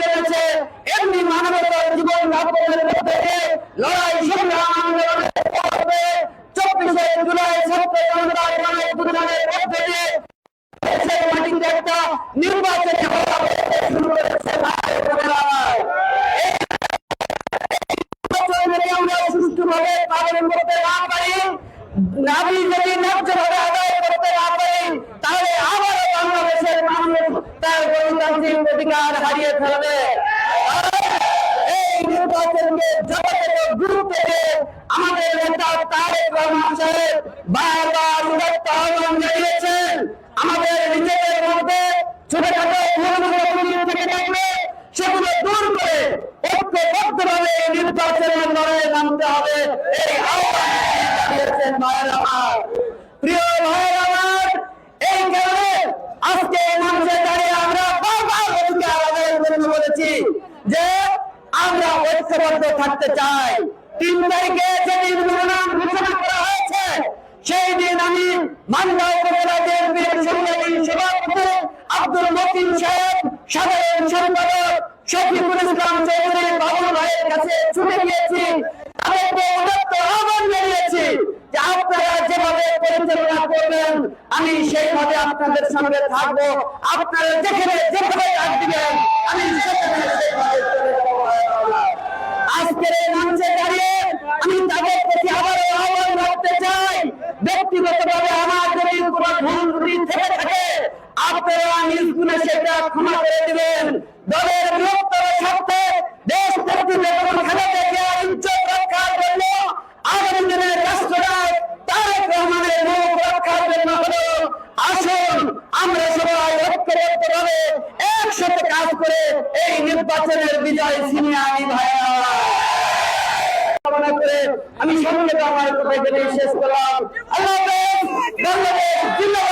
রয়েছে, এমনি মানবতার জীবন যাপনের মধ্যে দিয়ে লড়াই সংগ্রাম আন্দোলনের পথে 24শে জুলাই ছাত্র জনতার গণঅভ্যুত্থানের মধ্যে দিয়ে দেশের মাটিতে একটা নির্বাচন শুরু করেছে। আমরা সুষ্ঠুভাবে পালন করতে না পারি, দাবি যদি ন্যায্যভাবে আদায় করতে না পারি, তাহলে আবারও বাংলাদেশের মানুষ তার গণতান্ত্রিক অধিকার হারিয়ে ফেলবে। এই নির্বাচনকে যথাযথ গুরুত্ব দিয়ে আমাদের নেতা তারেক রহমান সাহেব বারবার উদাত্ত আহ্বান জানিয়েছেন, আমাদের নিজেদের মধ্যে ছোটখাটো ভুল থেকে থাকলে সেগুলো দূর করে ঐক্যবদ্ধভাবে নির্বাচনের লড়াইয়ে নামতে হবে। এই আহ্বান জানিয়েছেন ভাইয়েরা আমার। প্রিয় ভাইয়েরা আমার, এই কারণে আজকে মঞ্চে দাঁড়িয়ে আমরা বারবার অধিকার আদায়ের জন্য বলেছি যে আমরা ঐক্যবদ্ধ থাকতে চাই। 3 তারিখে যেদিন মনোনয়ন ঘোষণা করা হয়েছে, সেই দিন আমি মান্দা উপজেলা বিএনপির সংগ্রামী সভাপতি আব্দুল মতিন সাহেব, সাধারণ সম্পাদক শফিকুল ইসলাম চৌধুরী বাবুল ভাইয়ের কাছে ছুটে গিয়েছি, তাদেরকে উদাত্ত আহ্বান জানিয়েছি যে আপনারা যেভাবে পরিচালনা করবেন আমি সেইভাবে আপনাদের সঙ্গে থাকবো, আপনারা যেখানে যেভাবে ডাক দিবেন আমি সেখানে সেইভাবে চলে যাবো। আজকের এই মঞ্চে দাঁড়িয়ে আমি তাদের প্রতি আবারও আহ্বান রাখতে চাই, ব্যক্তিগতভাবে আমার যদি কোনো ভুল ত্রুটি থেকে থাকে আপনারা নিজ গুণে সেটা ক্ষমা করে দিবেন। দলের বৃহত্তর স্বার্থে দেশ নেত্রী বেগম খালেদা জিয়ার ইজ্জত রক্ষার জন্য আগামী দিনের রাষ্ট্রনায়ক তারেক রহমানের মুখ রক্ষার জন্য হলো আসুন আমরা সবাই ঐক্যবদ্ধভাবে একসাথে কাজ করে এই নির্বাচনের বিজয় ছিনিয়ে আনি ভাইয়া। আমি সংক্ষেপে আমার কথা বলে শেষ করলাম। আল্লাহ হাফেজ। বাংলাদেশ জিন্দাবাদ।